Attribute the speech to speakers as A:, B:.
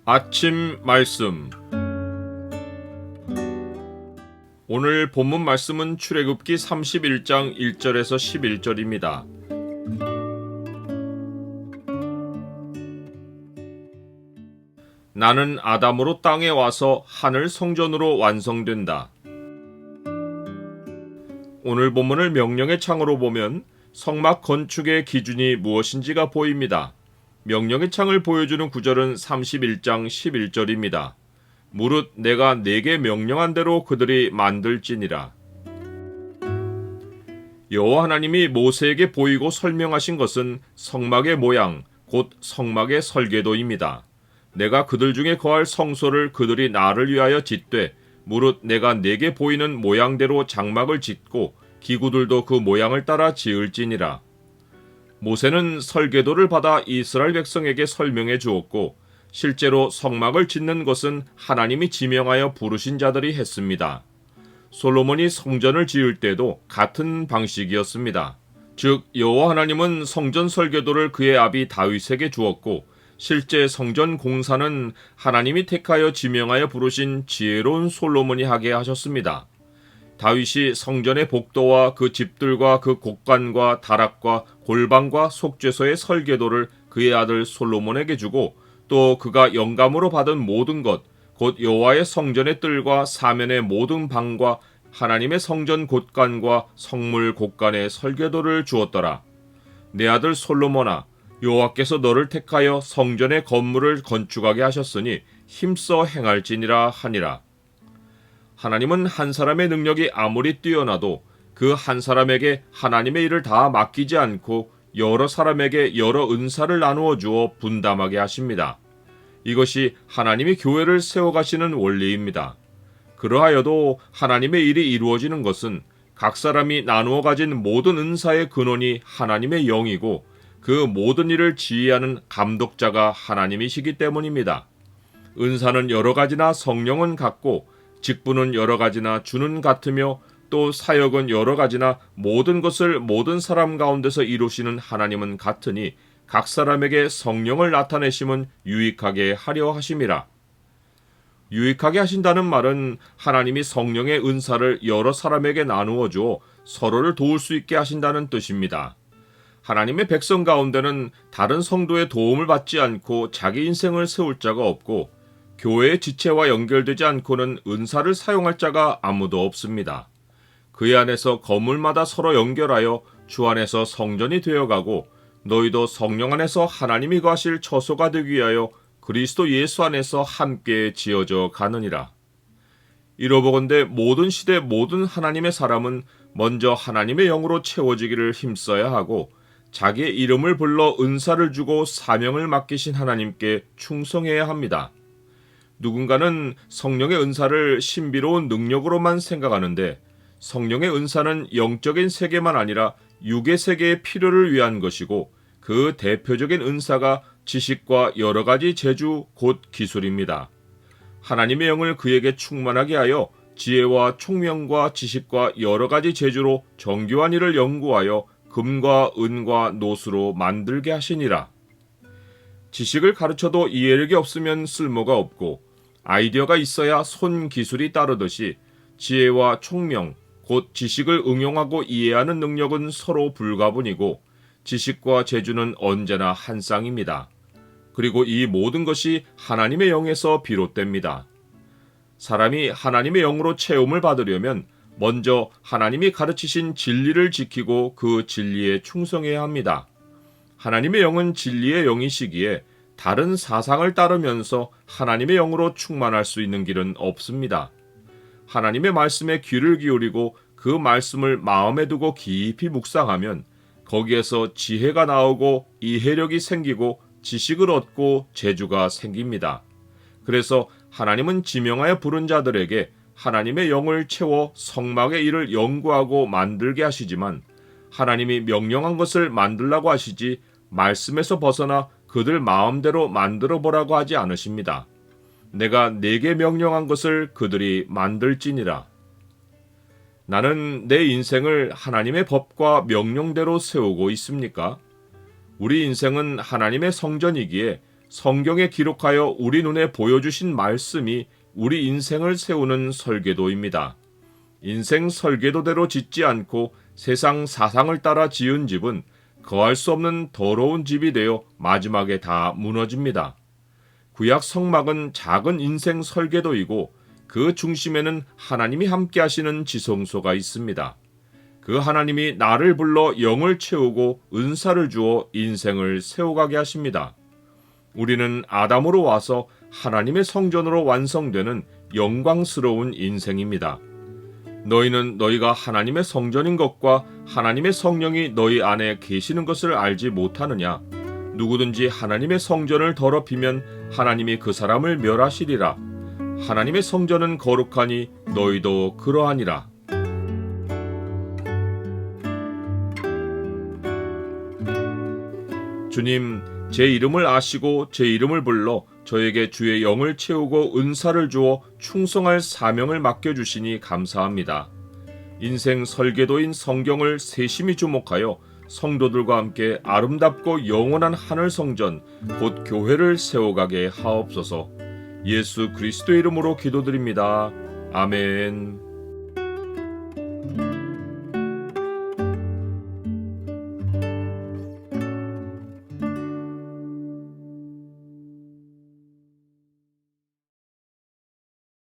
A: 아침 말씀. 오늘 본문 말씀은 출애굽기 31장 1절에서 11절입니다. 나는 아담으로 땅에 와서 하늘 성전으로 완성된다. 오늘 본문을 명령의 창으로 보면 성막 건축의 기준이 무엇인지가 보입니다. 명령의 창을 보여주는 구절은 31장 11절입니다. 무릇 내가 네게 명령한 대로 그들이 만들지니라. 여호와 하나님이 모세에게 보이고 설명하신 것은 성막의 모양, 곧 성막의 설계도입니다. 내가 그들 중에 거할 성소를 그들이 나를 위하여 짓되 무릇 내가 네게 보이는 모양대로 장막을 짓고 기구들도 그 모양을 따라 지을지니라. 모세는 설계도를 받아 이스라엘 백성에게 설명해 주었고 실제로 성막을 짓는 것은 하나님이 지명하여 부르신 자들이 했습니다. 솔로몬이 성전을 지을 때도 같은 방식이었습니다. 즉 여호와 하나님은 성전 설계도를 그의 아비 다윗에게 주었고 실제 성전 공사는 하나님이 택하여 지명하여 부르신 지혜로운 솔로몬이 하게 하셨습니다. 다윗이 성전의 복도와 그 집들과 그 곡간과 다락과 골방과 속죄소의 설계도를 그의 아들 솔로몬에게 주고 또 그가 영감으로 받은 모든 것, 곧 여호와의 성전의 뜰과 사면의 모든 방과 하나님의 성전 곳간과 성물 곳간의 설계도를 주었더라. 내 아들 솔로몬아, 여호와께서 너를 택하여 성전의 건물을 건축하게 하셨으니 힘써 행할지니라 하니라. 하나님은 한 사람의 능력이 아무리 뛰어나도 그 한 사람에게 하나님의 일을 다 맡기지 않고 여러 사람에게 여러 은사를 나누어 주어 분담하게 하십니다. 이것이 하나님이 교회를 세워가시는 원리입니다. 그러하여도 하나님의 일이 이루어지는 것은 각 사람이 나누어 가진 모든 은사의 근원이 하나님의 영이고 그 모든 일을 지휘하는 감독자가 하나님이시기 때문입니다. 은사는 여러 가지나 성령은 같고 직분은 여러 가지나 주는 같으며 또 사역은 여러 가지나 모든 것을 모든 사람 가운데서 이루시는 하나님은 같으니 각 사람에게 성령을 나타내심은 유익하게 하려 하심이라. 유익하게 하신다는 말은 하나님이 성령의 은사를 여러 사람에게 나누어 주어 서로를 도울 수 있게 하신다는 뜻입니다. 하나님의 백성 가운데는 다른 성도의 도움을 받지 않고 자기 인생을 세울 자가 없고 교회의 지체와 연결되지 않고는 은사를 사용할 자가 아무도 없습니다. 그의 안에서 건물마다 서로 연결하여 주 안에서 성전이 되어가고 너희도 성령 안에서 하나님이 거하실 처소가 되기 위하여 그리스도 예수 안에서 함께 지어져 가느니라. 이러보건대 모든 시대 모든 하나님의 사람은 먼저 하나님의 영으로 채워지기를 힘써야 하고 자기의 이름을 불러 은사를 주고 사명을 맡기신 하나님께 충성해야 합니다. 누군가는 성령의 은사를 신비로운 능력으로만 생각하는데 성령의 은사는 영적인 세계만 아니라 육의 세계의 필요를 위한 것이고 그 대표적인 은사가 지식과 여러 가지 재주 곧 기술입니다. 하나님의 영을 그에게 충만하게 하여 지혜와 총명과 지식과 여러 가지 재주로 정교한 일을 연구하여 금과 은과 노수로 만들게 하시니라. 지식을 가르쳐도 이해력이 없으면 쓸모가 없고 아이디어가 있어야 손 기술이 따르듯이 지혜와 총명, 곧 지식을 응용하고 이해하는 능력은 서로 불가분이고 지식과 재주는 언제나 한 쌍입니다. 그리고 이 모든 것이 하나님의 영에서 비롯됩니다. 사람이 하나님의 영으로 체험을 받으려면 먼저 하나님이 가르치신 진리를 지키고 그 진리에 충성해야 합니다. 하나님의 영은 진리의 영이시기에 다른 사상을 따르면서 하나님의 영으로 충만할 수 있는 길은 없습니다. 하나님의 말씀에 귀를 기울이고 그 말씀을 마음에 두고 깊이 묵상하면 거기에서 지혜가 나오고 이해력이 생기고 지식을 얻고 재주가 생깁니다. 그래서 하나님은 지명하여 부른 자들에게 하나님의 영을 채워 성막의 일을 연구하고 만들게 하시지만 하나님이 명령한 것을 만들라고 하시지 말씀에서 벗어나 그들 마음대로 만들어 보라고 하지 않으십니다. 내가 네게 명령한 것을 그들이 만들지니라. 나는 내 인생을 하나님의 법과 명령대로 세우고 있습니까? 우리 인생은 하나님의 성전이기에 성경에 기록하여 우리 눈에 보여주신 말씀이 우리 인생을 세우는 설계도입니다. 인생 설계도대로 짓지 않고 세상 사상을 따라 지은 집은 거할 수 없는 더러운 집이 되어 마지막에 다 무너집니다. 구약 성막은 작은 인생 설계도이고 그 중심에는 하나님이 함께 하시는 지성소가 있습니다. 그 하나님이 나를 불러 영을 채우고 은사를 주어 인생을 세워가게 하십니다. 우리는 아담으로 와서 하나님의 성전으로 완성되는 영광스러운 인생입니다. 너희는 너희가 하나님의 성전인 것과 하나님의 성령이 너희 안에 계시는 것을 알지 못하느냐? 누구든지 하나님의 성전을 더럽히면 하나님이 그 사람을 멸하시리라. 하나님의 성전은 거룩하니 너희도 그러하니라. 주님, 제 이름을 아시고 제 이름을 불러 저에게 주의 영을 채우고 은사를 주어 충성할 사명을 맡겨주시니 감사합니다. 인생 설계도인 성경을 세심히 주목하여 성도들과 함께 아름답고 영원한 하늘 성전, 곧 교회를 세워가게 하옵소서. 예수 그리스도의 이름으로 기도드립니다. 아멘.